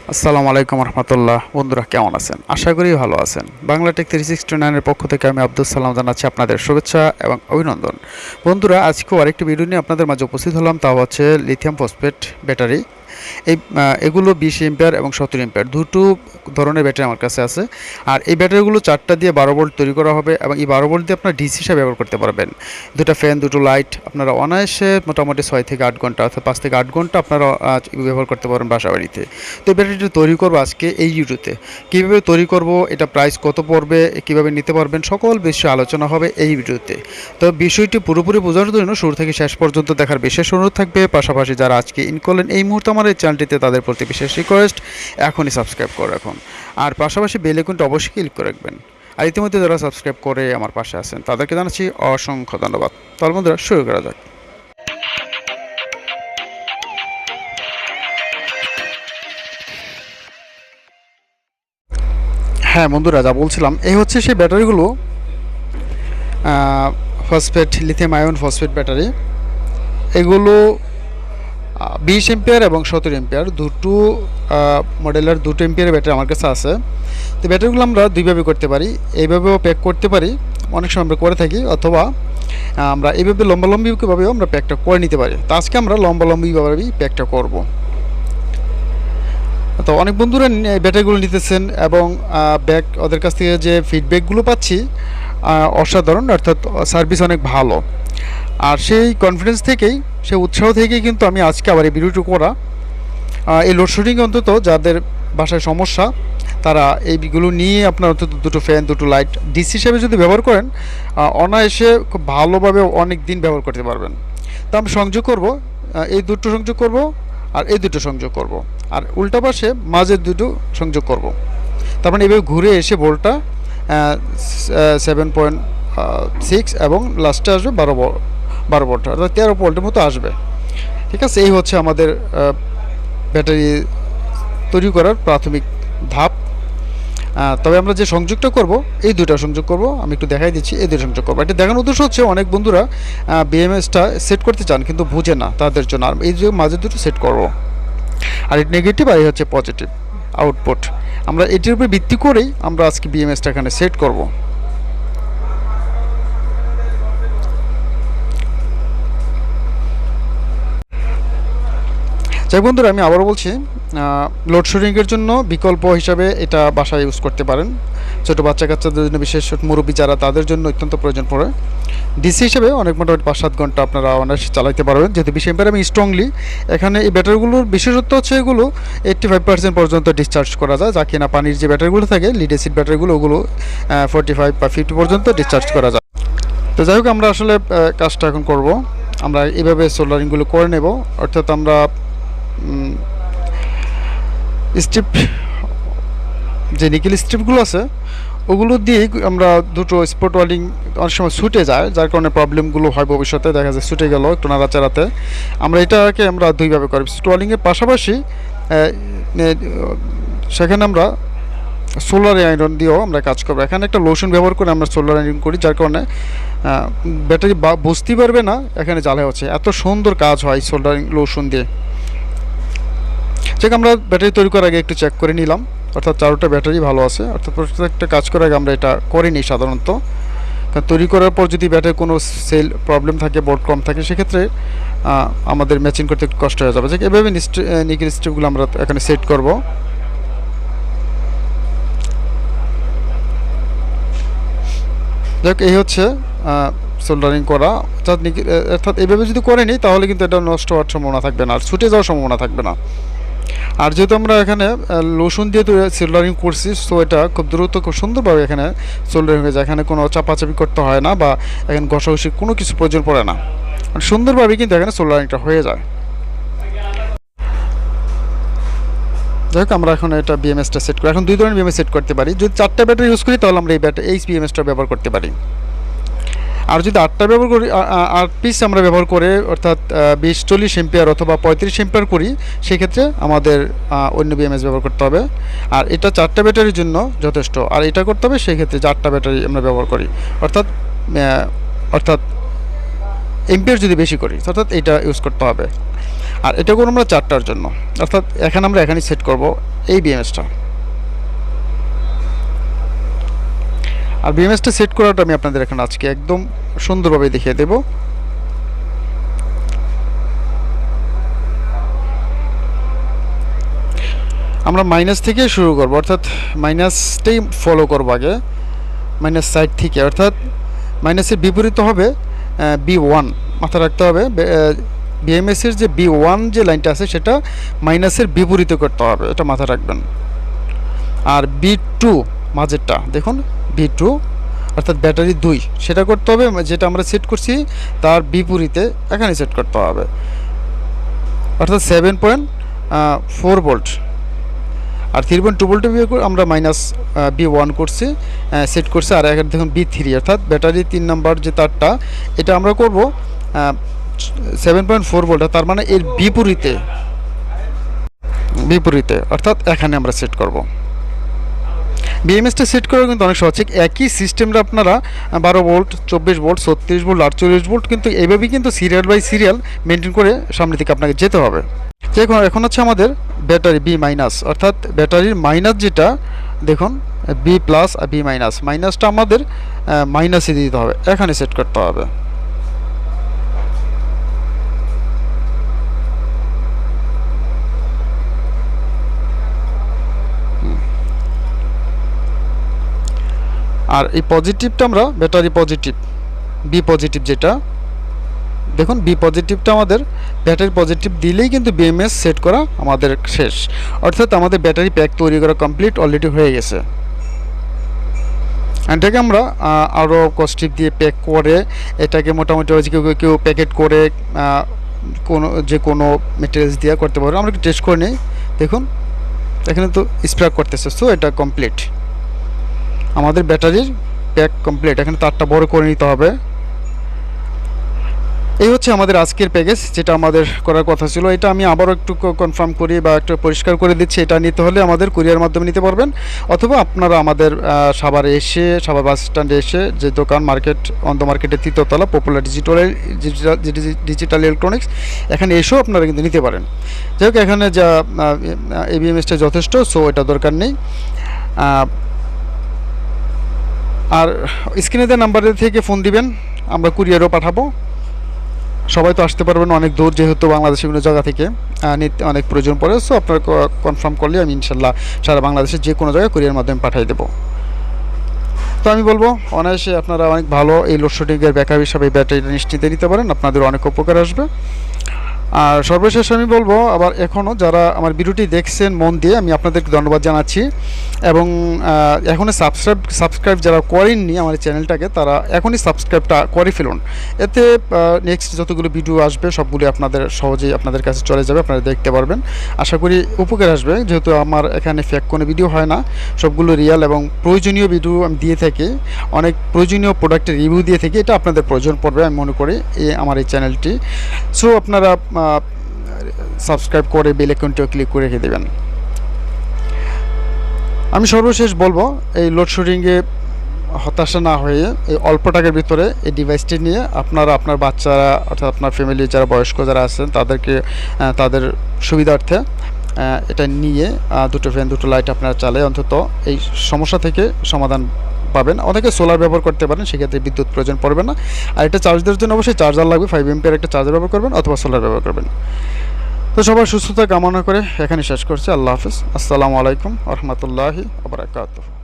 আসসালামু আলাইকুম রহমতুল্লাহ। বন্ধুরা কেমন আছেন? আশা করি ভালো আছেন। বাংলা টেক 369 এর পক্ষ থেকে আমি আব্দুল সালাম জানাচ্ছি আপনাদের শুভেচ্ছা এবং অভিনন্দন। বন্ধুরা, আজকেও আরেকটি ভিডিও নিয়ে আপনাদের মাঝে উপস্থিত হলাম। তা হচ্ছে লিথিয়াম ফসফেট ব্যাটারি। এগুলো 20 এম্পিয়ার এবং 70 এম্পিয়ার দুটো ধরনের ব্যাটারি আমার কাছে আছে। আর এই ব্যাটারিগুলো 4টা দিয়ে 12 ভোল্ট তৈরি করা হবে এবং এই 12 ভোল্ট দিয়ে আপনারা ডিসি হিসাবে ব্যবহার করতে পারবেন। দুটো ফ্যান, দুটো লাইট আপনারা অনায়াসে মোটামুটি 6 থেকে 8 ঘন্টা অর্থাৎ 5 থেকে 8 ঘন্টা আপনারা ব্যবহার করতে পারেন বাসা বাড়িতে। তো এই ব্যাটারিটা তৈরি করবো আজকে এই ভিডিওতে। কীভাবে তৈরি করব, এটা প্রাইস কত পড়বে, কীভাবে নিতে পারবেন, সকল বিষয়ে আলোচনা হবে এই ভিডিওতে। তো বিষয়টি পুরোপুরি বোঝার জন্য শুরু থেকে শেষ পর্যন্ত দেখার বিশেষ অনুরোধ থাকবে। পাশাপাশি যারা আজকে ইন করলেন এই মুহূর্তে আমার এই চ্যানেলটিতে, তাদের প্রতি বিশেষ রিকোয়েস্ট এখনই সাবস্ক্রাইব করে রাখুন। আর পাশাপাশি বেল আইকনটা অবশ্যই ক্লিক করে রাখবেন। আর ইতিমধ্যে যারা সাবস্ক্রাইব করে আমার পাশে আছেন তাদেরকে জানাচ্ছি অসংখ্য ধন্যবাদ। তাহলে বন্ধুরা শুরু করা যাক। হ্যাঁ বন্ধুরা, যা বলছিলাম, এই হচ্ছে সেই ব্যাটারিগুলো, phosphate lithium ion phosphate battery. এগুলো 20 এম্পিয়ার এবং 70 এম্পিয়ার দুটো মডেলের, দুটো এম্পিয়ারের ব্যাটারি আমার কাছে আছে। তো ব্যাটারিগুলো আমরা দুইভাবে করতে পারি, এইভাবেও প্যাক করতে পারি, অনেক সময় আমরা করে থাকি, অথবা আমরা এইভাবে লম্বালম্বিভাবেও আমরা প্যাকটা করে নিতে পারি। তো আজকে আমরা লম্বালম্বিভাবেই প্যাকটা করব। তো অনেক বন্ধুরা ব্যাটারিগুলো নিতেছেন এবং ব্যাক ওদের কাছ থেকে যে ফিডব্যাকগুলো পাচ্ছি অসাধারণ, অর্থাৎ সার্ভিস অনেক ভালো। আর সেই কনফিডেন্স থেকেই, সেই উৎসাহ থেকেই কিন্তু আমি আজকে আবার এই ভিডিওটি করা। এই লোডশেডিং অন্তত যাদের বাসায় সমস্যা, তারা এইগুলো নিয়ে আপনার অন্তত দুটো ফ্যান, দুটো লাইট ডিসি হিসেবে যদি ব্যবহার করেন, অনায়াসে খুব ভালোভাবে অনেক দিন ব্যবহার করতে পারবেন। তো আমি সংযোগ করব, এই দুটো সংযোগ করব আর এই দুটো সংযোগ করব, আর উল্টা পাশে মাঝের দুটো সংযোগ করব। তার মানে এভাবে ঘুরে এসে ভোল্টটা 7.6 এবং লাস্টে আসবে 12 ভোল্ট, অর্থাৎ 13 ভোল্টের মতো আসবে। ঠিক আছে, এই হচ্ছে আমাদের ব্যাটারি তৈরি করার প্রাথমিক ধাপ। তবে আমরা যে সংযোগটা করব, এই দুটো সংযোগ করব, আমি একটু দেখাই দিচ্ছি। এই দুটো সংযোগ করবো, এটা দেখানোর উদ্দেশ্য হচ্ছে অনেক বন্ধুরা বিএমএসটা সেট করতে চান কিন্তু বুঝে না, তাদের জন্য। আর এই যে মাঝে দুটো সেট করব, আর এই নেগেটিভ আর এই হচ্ছে পজিটিভ আউটপুট। আমরা এটির উপর ভিত্তি করেই আমরা আজকে বিএমএসটা এখানে সেট করব। যাই বন্ধুরা, আমি আবারও বলছি, লোডশেডিংয়ের জন্য বিকল্প হিসাবে এটা বাসায় ইউজ করতে পারেন। ছোটো বাচ্চা কাচ্চাদের জন্য, বিশেষ মুরব্বী যারা, তাদের জন্য অত্যন্ত প্রয়োজন পড়ে। ডিসি হিসেবে অনেক মোটামুটি 5-7 ঘন্টা আপনারা অনায়াসে চালাতে পারবেন, যেহেতু 20 এম্পিয়ার। আমি স্ট্রংলি এখানে এই ব্যাটারিগুলোর বিশেষত্ব হচ্ছে এগুলো 85% পর্যন্ত ডিসচার্জ করা যায়, যা কিনা পানির যে ব্যাটারিগুলো থাকে, লিড অ্যাসিড ব্যাটারিগুলো, ওগুলো 45 বা 50 পর্যন্ত ডিসচার্জ করা যায়। তো যাই হোক, আমরা আসলে কাজটা এখন করব। আমরা এইভাবে সোল্ডারিংগুলো করে নেব, অর্থাৎ আমরা স্ট্রিপ, যে নিকেল স্ট্রিপগুলো আছে, ওগুলো দিয়ে আমরা দুটো স্পট ওয়েল্ডিং অনেক সময় ছুটে যায়, যার কারণে প্রবলেমগুলো হয় ভবিষ্যতে। দেখা যায় ছুটে গেল একটু নাড়াচাড়াতে। আমরা এটাকে আমরা দুইভাবে করি, স্পট ওয়েল্ডিংয়ের পাশাপাশি সেখানে আমরা সোলার আয়রন দিয়েও আমরা কাজ করবো। এখানে একটা লোশন ব্যবহার করে আমরা সোলার আয়রন করি, যার কারণে ব্যাটারি বুঝতেই পারবে না এখানে জ্বালা হচ্ছে। এত সুন্দর কাজ হয় সোল্ডারিং লোশন দিয়ে। ঠিক, আমরা ব্যাটারি তৈরি করার আগে একটু চেক করে নিলাম, অর্থাৎ 4টা ব্যাটারি ভালো আছে। অর্থাৎ প্রত্যেকটা কাজ করার আগে আমরা এটা করে নিই সাধারণত, কারণ তৈরি করার পর যদি ব্যাটারি কোনো সেল প্রবলেম থাকে, বোর্ড কম থাকে, সেক্ষেত্রে আমাদের ম্যাচিং করতে একটু কষ্ট হয়ে যাবে। যে এভাবে নিকেল স্ট্রিপগুলো আমরা এখানে সেট করব। যাক, এই হচ্ছে সোল্ডারিং করা। অর্থাৎ এইভাবে যদি করে নিই, তাহলে কিন্তু এটা নষ্ট হওয়ার সম্ভাবনা থাকবে না, আর ছুটে যাওয়ার সম্ভাবনা থাকবে না। আর যেহেতু আমরা এখানে লোশন দিয়ে সোল্ডারিং করছি, সো এটা খুব দ্রুত, খুব সুন্দরভাবে এখানে সোল্ডারিং হয়ে যায়। এখানে কোনো চাপাচাপি করতে হয় না, বা এখানে ঘষাঘষি কোনো কিছু প্রয়োজন পড়ে না, সুন্দরভাবে কিন্তু এখানে সোল্ডারিংটা হয়ে যায়। যাই হোক, আমরা এখন এটা বিএমএসটা সেট করি। এখন দুই ধরনের বিএমএস সেট করতে পারি। যদি 4টা ব্যাটারি ইউজ করি, তাহলে আমরা এই বিএমএসটা ব্যবহার করতে পারি। আর যদি 8টা ব্যবহার করি, 8 পিস আমরা ব্যবহার করে, অর্থাৎ 20-40 এম্পিয়ার অথবা 35 এম্পিয়ার করি, সেক্ষেত্রে আমাদের অন্য বিএমএস ব্যবহার করতে হবে। আর এটা 4টা ব্যাটারির জন্য যথেষ্ট। আর এটা করতে হবে সেক্ষেত্রে 4টা ব্যাটারি আমরা ব্যবহার করি, অর্থাৎ অর্থাৎ এম্পিয়ার যদি বেশি করি, অর্থাৎ এটা ইউজ করতে হবে। আর এটা করবো আমরা 4টার জন্য, অর্থাৎ এখানে আমরা এখানেই সেট করব এই বিএমএসটা। আর বিএমএসটা সেট করাটা আমি আপনাদের এখানে আজকে একদম সুন্দরভাবে দেখিয়ে দেব। আমরা মাইনাস থেকে শুরু করব, অর্থাৎ মাইনাসটাই ফলো করব আগে, মাইনাস সাইড থেকে, অর্থাৎ মাইনাসের বিপরীত হবে B1, মাথায় রাখতে হবে। বিএমএসের যে B1 যে লাইনটা আছে সেটা মাইনাসের বিপরীতে করতে হবে, এটা মাথায় রাখবেন। আর B2 মাঝেরটা দেখুন, B2 অর্থাৎ ব্যাটারি 2 সেটা করতে হবে, যেটা আমরা সেট করছি তার বিপরীতে এখানে সেট করতে হবে, অর্থাৎ 7.4 ভোল্ট। আর 3.2 ভোল্টে আমরা মাইনাস B1 করছি, সেট করছি। আর এখানে দেখুন B3 অর্থাৎ ব্যাটারি 3 নম্বর যে তারটা, এটা আমরা করব 7.4 ভোল্ট, তার মানে এর বিপরীতে অর্থাৎ এখানে আমরা সেট করব। বিএমএসটা সেট করা কিন্তু অনেক সহজ। একই সিস্টেমটা আপনারা 12 ভোল্ট, 24 ভোল্ট, 36 ভোল্ট, 48 ভোল্ট, কিন্তু এইভাবেই কিন্তু সিরিয়াল বাই সিরিয়াল মেনটেন করে সামনে থেকে আপনাকে যেতে হবে। এখন হচ্ছে আমাদের ব্যাটারি B মাইনাস, অর্থাৎ ব্যাটারির মাইনাস যেটা দেখুন B প্লাস আর B মাইনাস, মাইনাসটা আমাদের মাইনাসে দিতে হবে, এখানে সেট করতে হবে। আর এই পজিটিভটা আমরা ব্যাটারি পজিটিভ, B পজিটিভ যেটা দেখুন, B পজিটিভটা আমাদের ব্যাটারি পজিটিভ দিলেই কিন্তু বিএমএস সেট করা আমাদের শেষ, অর্থাৎ আমাদের ব্যাটারি প্যাক তৈরি করা কমপ্লিট অলরেডি হয়ে গেছে। এটাকে আমরা আরও কস্টিপ দিয়ে প্যাক করে এটাকে মোটামুটি কেউ প্যাকেট করে কোনো মেটেরিয়ালস দিয়ে করতে পারবো। আমরা একটু টেস্ট করে নিই, দেখুন এখানে তো স্প্রে করতেছে, সো এটা কমপ্লিট, আমাদের ব্যাটারির প্যাক কমপ্লিট। এখানে তারটা বড় করে নিতে হবে। এই হচ্ছে আমাদের আজকের প্যাকেজ, যেটা আমাদের করার কথা ছিল। এটা আমি আবারও একটু কনফার্ম করি বা একটু পরিষ্কার করে দিচ্ছি। এটা নিতে হলে আমাদের কুরিয়ার মাধ্যমে নিতে পারবেন, অথবা আপনারা আমাদের সাভার বাস স্ট্যান্ডে এসে, যে দোকান অন্ধ মার্কেটের 3য় তলা পপুলার ডিজিটাল ইলেকট্রনিক্স, এখানে এসেও আপনারা কিন্তু নিতে পারেন। যাই হোক, এখানে যা এবিএমএসটা যথেষ্ট, সো এটা দরকার নেই। আর স্ক্রিনে দেওয়া নাম্বার থেকে ফোন দিবেন, আমরা কুরিয়ারও পাঠাবো। সবাই তো আসতে পারবেন অনেক দূর, যেহেতু বাংলাদেশের বিভিন্ন জায়গা থেকে নিতে অনেক প্রয়োজন পড়ে। সো আপনারা কনফার্ম করলে আমি ইনশাল্লাহ সারা বাংলাদেশের যে কোনো জায়গায় কুরিয়ার মাধ্যমে পাঠিয়ে দেবো। তো আমি বলবো অনায়াসে আপনারা অনেক ভালো এই লোডশেডিংয়ের ব্যাকআপ হিসাবে এই ব্যাটারিটা নিশ্চিন্তে নিতে পারেন, আপনাদের অনেক উপকার আসবে। আর সর্বশেষ আমি বলবো, আবার এখনও যারা আমার ভিডিওটি দেখছেন মন দিয়ে, আমি আপনাদেরকে ধন্যবাদ জানাচ্ছি। এবং এখনও সাবস্ক্রাইব যারা করেননি আমার চ্যানেলটাকে, তারা এখনই সাবস্ক্রাইবটা করে ফেলুন। এতে নেক্সট যতগুলো ভিডিও আসবে সবগুলি আপনাদের সহজেই আপনাদের কাছে চলে যাবে, আপনারা দেখতে পারবেন। আশা করি উপকার আসবে, যেহেতু আমার এখানে ফেক কোনো ভিডিও হয় না, সবগুলো রিয়েল এবং প্রয়োজনীয় ভিডিও আমি দিয়ে থাকি, অনেক প্রয়োজনীয় প্রোডাক্টের রিভিউ দিয়ে থাকি। এটা আপনাদের প্রয়োজন পড়বে আমি মনে করি আমার এই চ্যানেলটি। সো আপনারা সাবস্ক্রাইব করে বেল আইকনটিও ক্লিক করে রেখে দেবেন। আমি সর্বশেষ বলবো, এই লোডশেডিংয়ে হতাশা না হয়ে এই অল্প টাকার ভিতরে এই ডিভাইসটি নিয়ে আপনারা আপনার বাচ্চারা, অর্থাৎ আপনার ফ্যামিলির যারা বয়স্ক যারা আছেন তাদেরকে তাদের সুবিধার্থে এটা নিয়ে দুটো ফ্যান দুটো লাইট আপনারা চালায় অন্তত এই সমস্যা থেকে সমাধান পাবেন। অনেকে সোলার ব্যবহার করতে পারেন, সেক্ষেত্রে বিদ্যুৎ প্রয়োজন পড়বে না। আর এটা চার্জ দেওয়ার জন্য অবশ্যই চার্জার লাগবে, 5 এমপিয়ার একটা চার্জার ব্যবহার করবেন অথবা সোলার ব্যবহার করবেন। তো সবার সুস্থতা কামনা করে এখানে শেষ করছি। আল্লাহ হাফিজ, আসসালামু আলাইকুম ওয়া রাহমাতুল্লাহি ওয়া বারাকাতুহু।